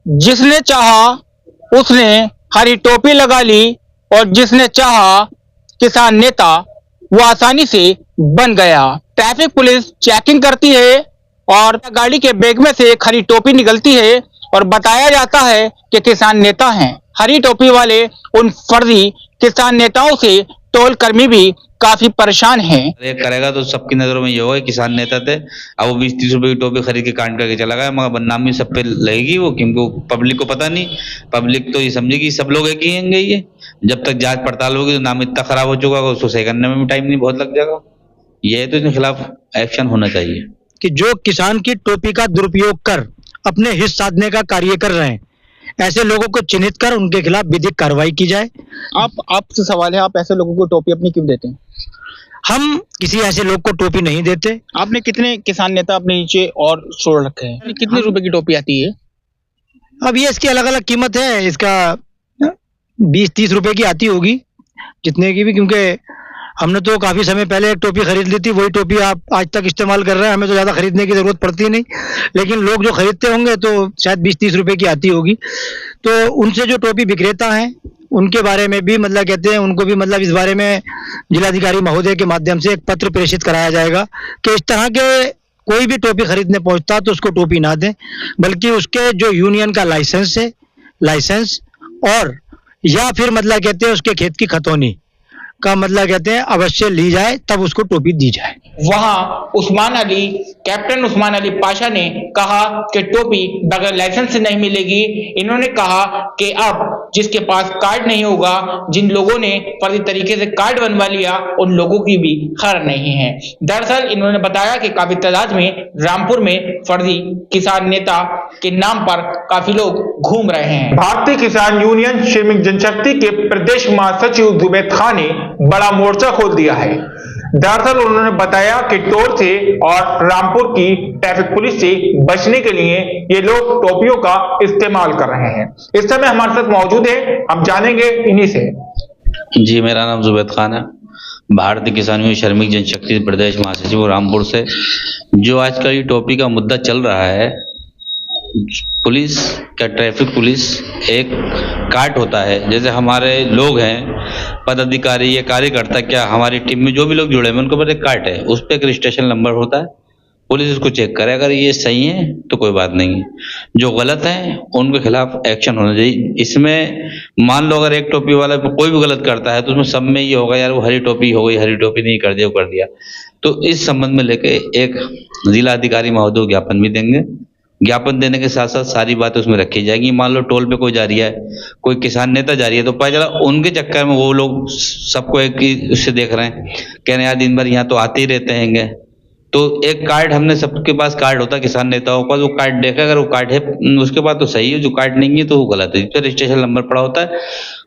जिसने चाहा उसने हरी टोपी लगा ली और जिसने चाहा किसान नेता वो आसानी से बन गया। ट्रैफिक पुलिस चेकिंग करती है और गाड़ी के बैग में से एक हरी टोपी निकलती है और बताया जाता है कि किसान नेता हैं। हरी टोपी वाले उन फर्जी किसान नेताओं से टोल कर्मी भी काफी परेशान हैं। एक करेगा तो सबकी नजरों में ये होगा किसान नेता थे, अब वो 20-30 रुपए की टोपी खरीद के कांड करके चला गया, मगर बदनामी सब पे लगेगी वो, क्योंकि पब्लिक को पता नहीं, पब्लिक तो ये समझेगी सब लोग एक ही हैं ये। जब तक जांच पड़ताल होगी तो नाम इतना खराब हो चुका होगा, उसको सही करने में भी टाइम नहीं बहुत लग जाएगा। ये तो इनके खिलाफ एक्शन होना चाहिए कि जो किसान की टोपी का दुरुपयोग कर अपने हित साधने का कार्य कर रहे हैं, ऐसे लोगों को चिन्हित कर उनके खिलाफ विधिक कार्रवाई की जाए। आपसे सवाल है, आप ऐसे लोगों को टोपी अपनी क्यों देते हैं? हम किसी ऐसे लोग को टोपी नहीं देते। आपने कितने किसान नेता अपने नीचे और छोड़ रखे हैं? कितने रुपए की टोपी आती है? अब ये इसकी अलग अलग कीमत है, इसका 20-30 रुपए की आती होगी जितने की भी, क्योंकि हमने तो काफी समय पहले एक टोपी खरीद ली थी, वही टोपी आप आज तक इस्तेमाल कर रहे हैं, हमें तो ज्यादा खरीदने की जरूरत पड़ती नहीं, लेकिन लोग जो खरीदते होंगे तो शायद 20-30 रुपए की आती होगी। तो उनसे जो टोपी विक्रेता हैं उनके बारे में भी मतलब कहते हैं, उनको भी मतलब इस बारे में जिलाधिकारी महोदय के माध्यम से एक पत्र प्रेषित कराया जाएगा कि इस तरह के कोई भी टोपी खरीदने पहुंचता तो उसको टोपी ना दें, बल्कि उसके जो यूनियन का लाइसेंस है, लाइसेंस और या फिर मतलब कहते हैं उसके खेत की खतौनी का मतलब कहते हैं अवश्य ली जाए, तब उसको टोपी दी जाए। वहां कैप्टन उस्मान अली पाशा ने कहा कि टोपी बगैर लाइसेंस से नहीं मिलेगी। इन्होंने कहा कि अब जिसके पास कार्ड नहीं होगा, जिन लोगों ने फर्जी तरीके से कार्ड बनवा लिया, उन लोगों की भी खैर नहीं है। दरअसल इन्होंने बताया कि काफी तादाद में रामपुर में फर्जी किसान नेता के नाम पर काफी लोग घूम रहे हैं। भारतीय किसान यूनियन श्रमिक जनशक्ति के प्रदेश महासचिव जुबैद खान ने बड़ा मोर्चा खोल दिया है। दरअसल उन्होंने बताया कि टोल से और रामपुर की ट्रैफिक पुलिस से बचने के लिए ये लोग टोपियों का इस्तेमाल कर रहे हैं। इस समय हमारे साथ मौजूद है, हम जानेंगे इन्हीं से। जी, मेरा नाम जुबैद खान है, भारतीय किसान यूनियन श्रमिक जनशक्ति प्रदेश महासचिव रामपुर से। जो आजकल ये टोपी का मुद्दा चल रहा है, पुलिस क्या, ट्रैफिक पुलिस एक कार्ड होता है, जैसे हमारे लोग हैं पदाधिकारी या कार्यकर्ता, क्या हमारी टीम में जो भी लोग जुड़े हैं उनके पास एक कार्ड है, उस पर एक रजिस्ट्रेशन नंबर होता है। पुलिस उसको चेक करे, अगर ये सही है तो कोई बात नहीं है, जो गलत है उनके खिलाफ एक्शन होना चाहिए। इसमें मान लो अगर एक टोपी वाला कोई भी गलत करता है तो उसमें सब में ये होगा यार वो हरी टोपी हो गई, हरी टोपी नहीं कर दिया, वो कर दिया। तो इस संबंध में लेके एक जिला अधिकारी महोदय ज्ञापन भी देंगे। ज्ञापन देने के साथ साथ सारी बातें उसमें रखी जाएगी। मान लो टोल पे कोई जा रही है, कोई किसान नेता जा रही है, तो पता चला उनके चक्कर में वो लोग सबको एक ही उससे देख रहे हैं, कह रहे हैं यार दिन भर यहाँ तो आते ही रहते हैं। तो एक कार्ड, हमने सबके पास कार्ड होता है किसान नेताओं का, वो कार्ड देखा, अगर वो कार्ड है उसके बाद तो सही है, जो कार्ड नहीं है तो वो गलत है। इस पर रजिस्ट्रेशन नंबर पड़ा होता है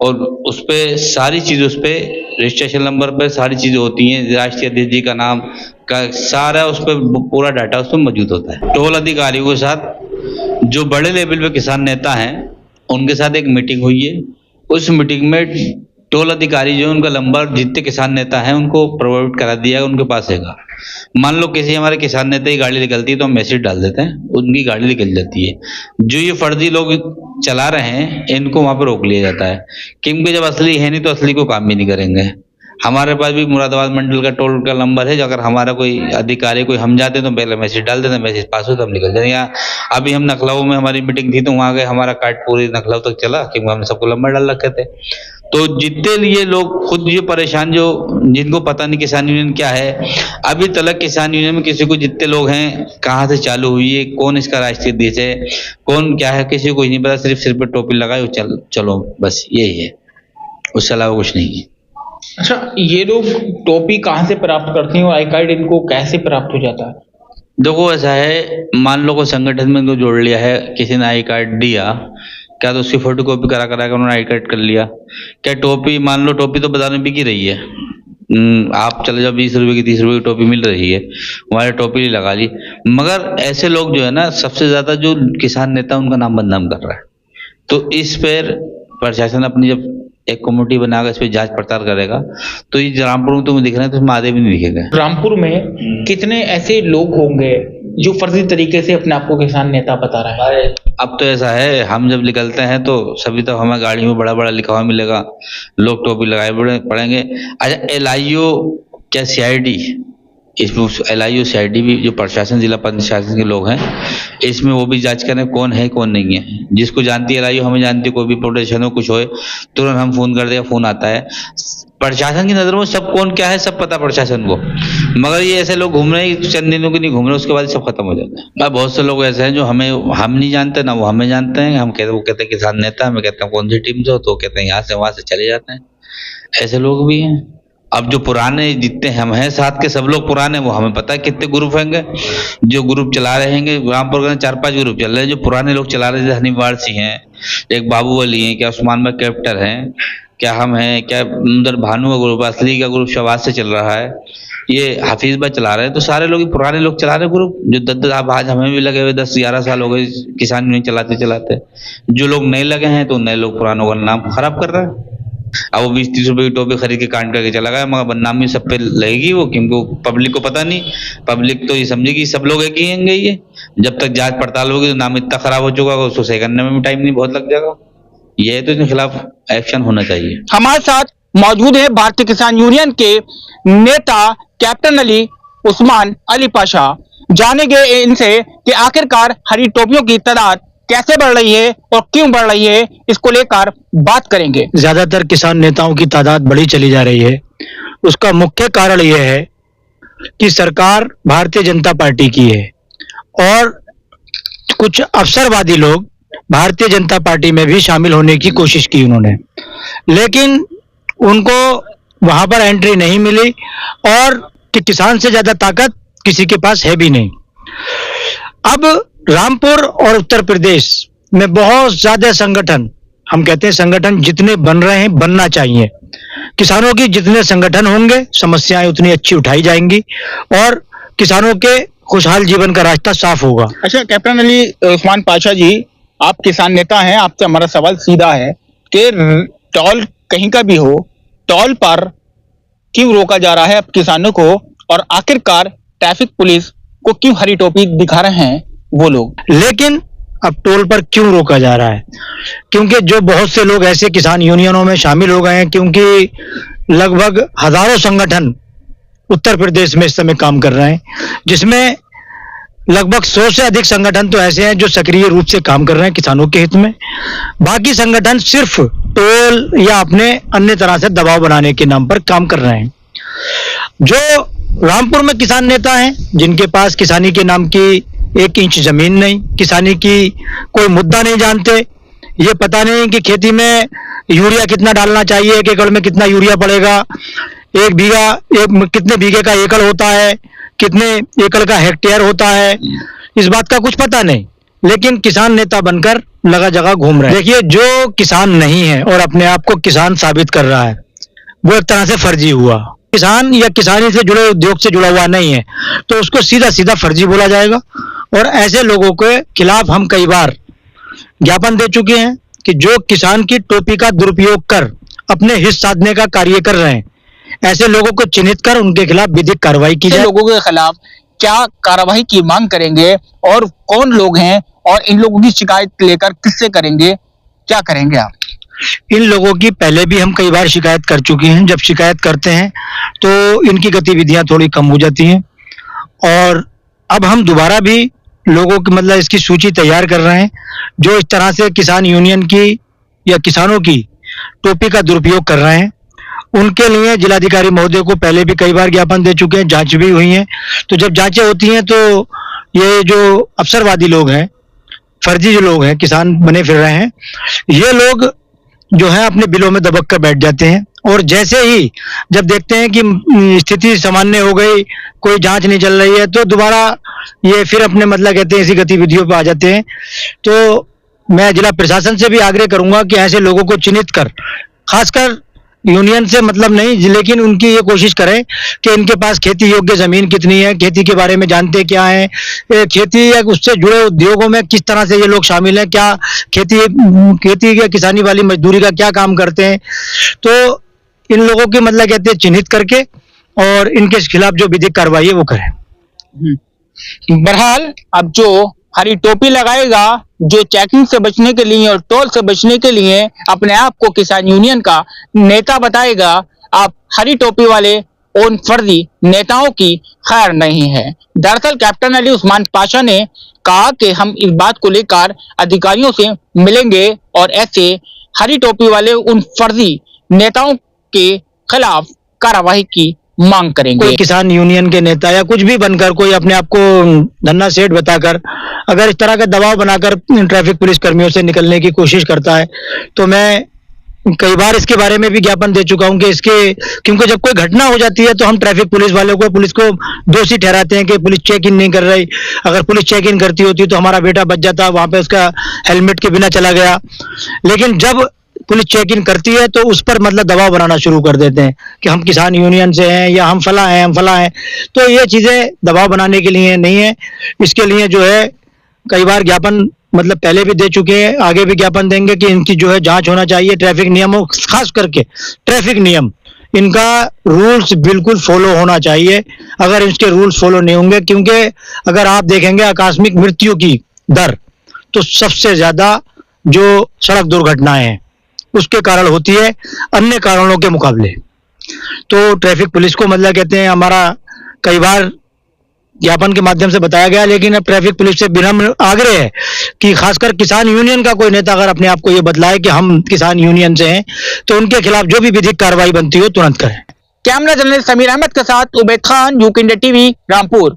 और उस पर सारी चीज़, उस पर रजिस्ट्रेशन नंबर पर सारी चीज़ें होती हैं, राष्ट्रीय अध्यक्ष जी का नाम का सारा उस पर पूरा डाटा उस पर मौजूद होता है। टोल अधिकारियों के साथ जो बड़े लेवल पे किसान नेता हैं उनके साथ एक मीटिंग हुई है। उस मीटिंग में टोल अधिकारी जो उनका नंबर जितने किसान नेता हैं उनको प्रोवाइड करा दिया है, उनके पास हैगा। मान लो किसी हमारे किसान नेता की गाड़ी निकलती है तो हम मैसेज डाल देते हैं, उनकी गाड़ी निकल जाती है। जो ये फर्जी लोग चला रहे हैं इनको वहां पर रोक लिया जाता है, क्योंकि जब असली है नहीं तो असली को काम भी नहीं करेंगे। हमारे पास भी मुरादाबाद मंडल का टोल का नंबर है, जो अगर हमारा कोई अधिकारी कोई हम जाते हैं तो पहले मैसेज डाल देते हैं, मैसेज पास हो तो हम निकल जाते हैं। अभी हम नखलऊ में हमारी मीटिंग थी तो वहां गए, हमारा कार्ड पूरी नखलऊ तक चला क्योंकि हमने सबको नंबर डाल रखे थे। तो जितने ये लोग खुद ये परेशान, जो जिनको पता नहीं किसान यूनियन क्या है, अभी तक किसान यूनियन में किसी को, जितने लोग हैं कहाँ से चालू हुई है, कौन इसका राष्ट्रीय अध्यक्ष है, कौन क्या है, किसी को कुछ नहीं पता। सिर्फ सिर पे टोपी लगाए चलो बस यही है, उसके अलावा कुछ नहीं है। अच्छा, ये लोग टोपी कहाँ से प्राप्त करते हैं और आई कार्ड इनको कैसे प्राप्त हो जाता है? देखो ऐसा है, मान लो कोई संगठन में इनको जोड़ लिया है, किसी ने आई कार्ड दिया, क्या तो उसकी फोटो कॉपी करा के उन्होंने आई कार्ड कर लिया। क्या टोपी, मान लो टोपी तो बाजार में बिकी रही है, आप चले जाओ 20 रुपए की 30 रुपए की टोपी मिल रही है, हमारे टोपी लगा ली। मगर ऐसे लोग जो है ना, सबसे ज्यादा जो किसान नेता उनका नाम बदनाम कर रहा है। तो इस पर प्रशासन अपनी जब एक कमेटी बनाकर इस पर जांच पड़ताल करेगा तो ये रामपुर में तुम्हें दिख रहे हैं तो इसमें आधे भी नहीं दिखेगा। रामपुर में कितने ऐसे लोग होंगे जो फर्जी तरीके से अपने आप को किसान नेता बता रहा है। अब तो ऐसा है, हम जब निकलते हैं तो सभी तो हमें गाड़ी में बड़ा बड़ा लिखा हुआ मिलेगा, लोग टोपी लगाए पड़ेंगे। अच्छा, LIO क्या CID, इसमें LIO CID भी जो प्रशासन, जिला प्रशासन के लोग हैं, इसमें वो भी जांच करें कौन है कौन नहीं है। जिसको जानती है LIO, हमें जानती है, कोई भी प्रोटेक्शन हो कुछ होए तुरंत हम फोन कर दिया, फोन आता है। प्रशासन की नजरों में सब कौन क्या है सब पता प्रशासन को, मगर ये ऐसे लोग घूम रहे हैं, चंद दिनों के नहीं घूम रहे, उसके बाद सब खत्म हो जाता है। बहुत से लोग ऐसे हैं जो हम नहीं जानते ना वो हमें जानते हैं। वो कहते हैं किसान नेता, हमें कहते हैं कौन सी टीम से हो, तो कहते हैं यहाँ से वहां से चले जाते हैं। ऐसे लोग भी हैं। अब जो पुराने जितने हम हैं साथ के सब लोग पुराने, वो हमें पता है कितने ग्रुप होंगे जो ग्रुप चला रहे हैं। रामपुर में 4-5 ग्रुप चल रहे हैं जो पुराने लोग चला रहे थे। हनीवार सिंह हैं, एक बाबू अली हैं, क्या उस्मान भाई कैप्टर हैं, क्या हम हैं, क्या उधर भानु का ग्रुप, असली का ग्रुप शहबाज से चल रहा है, ये हाफिज भाई चला रहे हैं। तो सारे लोग पुराने लोग चला रहे ग्रुप जो 10 आज हमें भी लगे हुए 10-11 साल हो गए किसान यूनियन चलाते चलाते। जो लोग नए लगे हैं तो नए लोग पुरानों का नाम खराब कर रहे हैं। अब वो 20-30 रुपए की टोपी खरीद के कांड करके चला गया, मगर बदनामी सब पे लगेगी वो, क्योंकि पब्लिक को पता नहीं। पब्लिक तो ये समझेगी सब लोग एक ही होंगे। ये जब तक जांच पड़ताल होगी तो नाम इतना खराब हो चुका है, उसको सही करने में भी टाइम नहीं बहुत लग जाएगा। ये तो इनके खिलाफ एक्शन होना चाहिए। हमारे साथ मौजूद है भारतीय किसान यूनियन के नेता कैप्टन अली उस्मान अली पाशा। जानेंगे इनसे कि आखिरकार हरी टोपियों की तादाद कैसे बढ़ रही है और क्यों बढ़ रही है, इसको लेकर बात करेंगे। ज्यादातर किसान नेताओं की तादाद बढ़ी चली जा रही है। उसका मुख्य कारण यह है कि सरकार भारतीय जनता पार्टी की है और कुछ अवसरवादी लोग भारतीय जनता पार्टी में भी शामिल होने की कोशिश की उन्होंने, लेकिन उनको वहां पर एंट्री नहीं मिली और कि किसान से ज्यादा ताकत किसी के पास है भी नहीं। अब रामपुर और उत्तर प्रदेश में बहुत ज्यादा संगठन, हम कहते हैं संगठन जितने बन रहे हैं बनना चाहिए। किसानों की जितने संगठन होंगे समस्याएं उतनी अच्छी उठाई जाएंगी और किसानों के खुशहाल जीवन का रास्ता साफ होगा। अच्छा कैप्टन अली उस्मान पाशा जी, आप किसान नेता हैं, आपसे हमारा सवाल सीधा है कि टोल कहीं का भी हो, टोल पर क्यों रोका जा रहा है अब किसानों को, और आखिरकार ट्रैफिक पुलिस को क्यों हरी टोपी दिखा रहे हैं वो लोग। लेकिन अब टोल पर क्यों रोका जा रहा है? क्योंकि जो बहुत से लोग ऐसे किसान यूनियनों में शामिल हो गए हैं, क्योंकि लगभग हजारों संगठन उत्तर प्रदेश में इस समय काम कर रहे हैं, जिसमें लगभग 100 से अधिक संगठन तो ऐसे हैं जो सक्रिय रूप से काम कर रहे हैं किसानों के हित में। बाकी संगठन सिर्फ टोल या अपने अन्य तरह से दबाव बनाने के नाम पर काम कर रहे हैं। जो रामपुर में किसान नेता हैं जिनके पास किसानी के नाम की 1 इंच जमीन नहीं, किसानी की कोई मुद्दा नहीं जानते, ये पता नहीं कि खेती में यूरिया कितना डालना चाहिए, 1 एकड़ में कितना यूरिया पड़ेगा, 1 बीघा कितने बीघे का एकड़ होता है, कितने एकड़ का हेक्टेयर होता है, इस बात का कुछ पता नहीं। लेकिन किसान नेता बनकर लगा जगह घूम रहे हैं। देखिए, जो किसान नहीं है और अपने आप को किसान साबित कर रहा है वो एक तरह से फर्जी हुआ। किसान या किसानी से जुड़े उद्योग से जुड़ा हुआ नहीं है तो उसको सीधा सीधा फर्जी बोला जाएगा। और ऐसे लोगों के खिलाफ हम कई बार ज्ञापन दे चुके हैं कि जो किसान की टोपी का दुरुपयोग कर अपने हित साधने का कार्य कर रहे हैं, ऐसे लोगों को चिन्हित कर उनके खिलाफ विधिक कार्रवाई की जाए। लोगों के खिलाफ क्या कार्रवाई की मांग करेंगे और कौन लोग हैं और इन लोगों की शिकायत लेकर किससे करेंगे, क्या करेंगे आप? इन लोगों की पहले भी हम कई बार शिकायत कर चुके हैं। जब शिकायत करते हैं तो इनकी गतिविधियां थोड़ी कम हो जाती हैं और अब हम दोबारा भी लोगों की मतलब इसकी सूची तैयार कर रहे हैं जो इस तरह से किसान यूनियन की या किसानों की टोपी का दुरुपयोग कर रहे हैं। उनके लिए जिलाधिकारी महोदय को पहले भी कई बार ज्ञापन दे चुके हैं, जांच भी हुई है। तो जब जांचें होती हैं तो ये जो अवसरवादी लोग हैं, फर्जी जो लोग हैं, किसान बने फिर रहे हैं, ये लोग जो है अपने बिलों में दबक कर बैठ जाते हैं और जैसे ही जब देखते हैं कि स्थिति सामान्य हो गई, कोई जांच नहीं चल रही है, तो दोबारा ये फिर अपने मतलब कहते हैं इसी गतिविधियों पर आ जाते हैं। तो मैं जिला प्रशासन से भी आग्रह करूंगा कि ऐसे लोगों को चिन्हित कर, खासकर यूनियन से मतलब नहीं, लेकिन उनकी ये कोशिश करें कि इनके पास खेती योग्य जमीन कितनी है, खेती के बारे में जानते क्या है, खेती या उससे जुड़े उद्योगों में किस तरह से ये लोग शामिल हैं, क्या खेती या किसानी वाली मजदूरी का क्या काम करते हैं। तो इन लोगों की मतलब कहते हैं चिन्हित करके और इनके खिलाफ जो विधिक कार्रवाई है वो करें। बहरहाल अब जो हरी टोपी लगाएगा, जो चेकिंग से बचने के लिए और टोल से बचने के लिए अपने आप को किसान यूनियन का नेता बताएगा, अब हरी टोपी वाले उन फर्जी नेताओं की खैर नहीं है। दरअसल कैप्टन अली उस्मान पाशा ने कहा कि हम इस बात को लेकर अधिकारियों से मिलेंगे और ऐसे हरी टोपी वाले उन फर्जी नेताओं के खिलाफ कार्रवाई की मांग करेंगे। कोई किसान यूनियन के नेता या कुछ भी बनकर कोई अपने आप को धन्ना सेठ बताकर अगर इस तरह का दबाव बनाकर ट्रैफिक पुलिस कर्मियों से निकलने की कोशिश करता है, तो मैं कई बार इसके बारे में भी ज्ञापन दे चुका हूं कि इसके, क्योंकि जब कोई घटना हो जाती है तो हम ट्रैफिक पुलिस वालों को, पुलिस को दोषी ठहराते हैं कि पुलिस चेक इन नहीं कर रही। अगर पुलिस चेक इन करती होती तो हमारा बेटा बच जाता, वहां पे उसका हेलमेट के बिना चला गया। लेकिन जब पुलिस चेक इन करती है तो उस पर मतलब दबाव बनाना शुरू कर देते हैं कि हम किसान यूनियन से हैं या हम फला हैं, हम फला हैं। तो ये चीजें दबाव बनाने के लिए नहीं है। इसके लिए जो है कई बार ज्ञापन मतलब पहले भी दे चुके हैं, आगे भी ज्ञापन देंगे कि इनकी जो है जांच होना चाहिए। ट्रैफिक नियमों, खास करके ट्रैफिक नियम, इनका रूल्स बिल्कुल फॉलो होना चाहिए। अगर इसके रूल्स फॉलो नहीं होंगे, क्योंकि अगर आप देखेंगे आकस्मिक मृत्यु की दर तो सबसे ज्यादा जो सड़क दुर्घटनाएं हैं उसके कारण होती है अन्य कारणों के मुकाबले। तो ट्रैफिक पुलिस को मतलब कहते हैं, हमारा कई बार ज्ञापन के माध्यम से बताया गया, लेकिन अब ट्रैफिक पुलिस से विनम्र आग्रह है कि खासकर किसान यूनियन का कोई नेता अगर अपने आप को ये बदलाए कि हम किसान यूनियन से हैं, तो उनके खिलाफ जो भी विधिक कार्रवाई बनती हो तुरंत करें। कैमरा जर्नलिस्ट समीर अहमद के साथ Ubaid Khan, UK India TV, Rampur.